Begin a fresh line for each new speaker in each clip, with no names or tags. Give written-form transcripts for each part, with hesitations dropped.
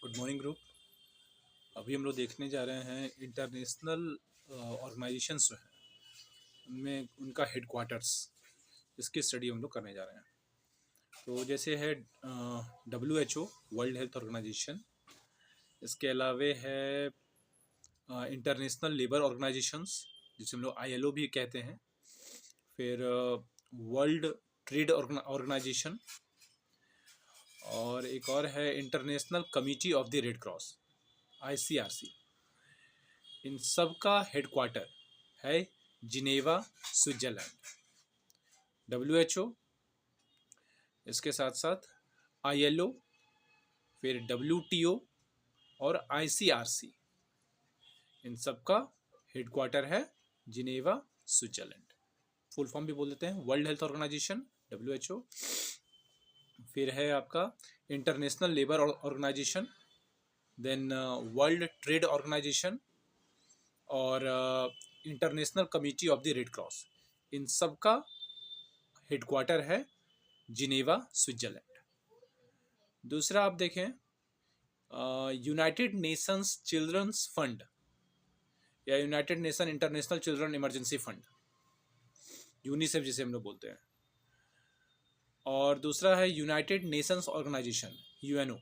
Good morning group. अभी हम लोग देखने जा रहे हैं इंटरनेशनल ऑर्गेनाइजेशंस जो हैं उनमें उनका हेडक्वार्टर्स, इसकी स्टडी हम लोग करने जा रहे हैं। तो जैसे है WHO वर्ल्ड हेल्थ ऑर्गेनाइजेशन, इसके अलावे है इंटरनेशनल लेबर ऑर्गेनाइजेशंस जिसे हम लोग ILO भी कहते हैं, फिर वर्ल्ड ट्रेड ऑर्गेनाइजेशन, और एक और है international committee of the red cross ICRC। इन सब का हेडक्वार्टर है जिनेवा, स्विट्जरलैंड। WHO, इसके साथ साथ ILO, फिर WTO और ICRC, इन सब का हेडक्वार्टर है जिनेवा, स्विट्जरलैंड। फुल फॉर्म भी बोल देते हैं, वर्ल्ड हेल्थ ऑर्गेनाइजेशन WHO, फिर है आपका international labour organisation, then world trade organisation और international committee of the red cross. इन सब का हेडक्वार्टर है जिनेवा, स्विट्जरलैंड। दूसरा आप देखें यूनाइटेड नेशंस चिल्ड्रंस फंड या united nation international children emergency fund, UNICEF जिसे हम लोग बोलते हैं। और दूसरा है यूनाइटेड नेशंस ऑर्गेनाइजेशन UNO।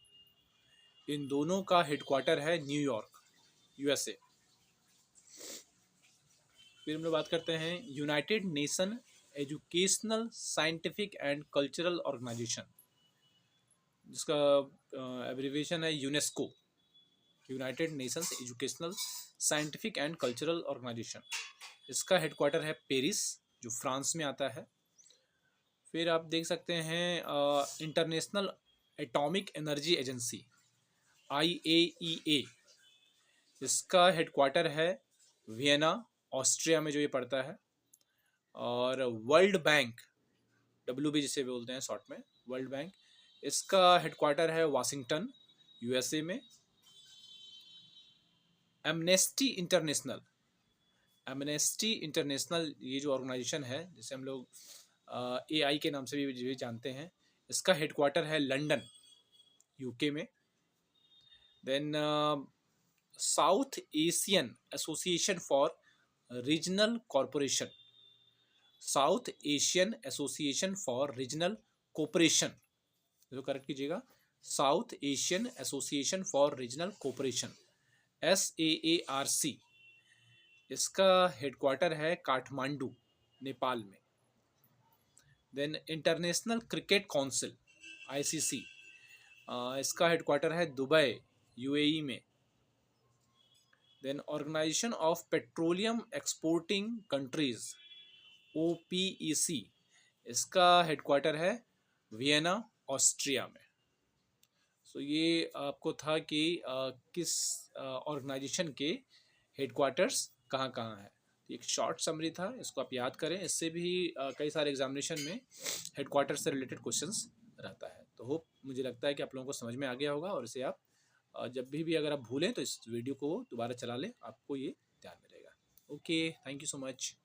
इन दोनों का हेडक्वार्टर है न्यूयॉर्क, USA। फिर हम लोग बात करते हैं United Nation Educational, Scientific and Cultural Organization, जिसका एब्रीविएशन है UNESCO. United Nations Educational, Scientific and Cultural Organization, इसका हेडक्वार्टर है पेरिस, जो फ्रांस में आता है। फिर आप देख सकते हैं International Atomic Energy Agency IAEA, इसका हेडक्वार्टर है वियना, ऑस्ट्रिया में जो ये पड़ता है। और वर्ल्ड बैंक, WB जिसे बोलते हैं शॉर्ट में, वर्ल्ड बैंक, इसका हेडक्वार्टर है वाशिंगटन, USA में। एमनेस्टी इंटरनेशनल, ये जो ऑर्गेनाइजेशन है जिसे हम लोग AI के नाम से भी जानते हैं, इसका हेडक्वार्टर है लंदन, UK में। Then South Asian Association for Regional Corporation, South Asian Association for Regional Cooperation, जो करेक्ट कीजिएगा, South Asian Association for Regional Cooperation SAARC, इसका हेडक्वार्टर है काठमांडू, नेपाल में। Then International Cricket Council ICC, इसका हेडक्वार्टर है Dubai, UAE में। Then Organization of Petroleum Exporting Countries OPEC, इसका headquarter है वियना, ऑस्ट्रिया में। सो ये आपको था कि किस ऑर्गेनाइजेशन के हेडक्वार्टर्स कहाँ कहाँ है। एक शॉर्ट समरी था, इसको आप याद करें, इससे भी कई सारे एग्जामिनेशन में हेडक्वार्टर से रिलेटेड क्वेश्चंस रहता है। तो होप, मुझे लगता है कि आप लोगों को समझ में आ गया होगा, और इसे आप जब भी अगर आप भूलें तो इस वीडियो को दोबारा चला लें, आपको ये ध्यान में रहेगा। Okay, thank you so much.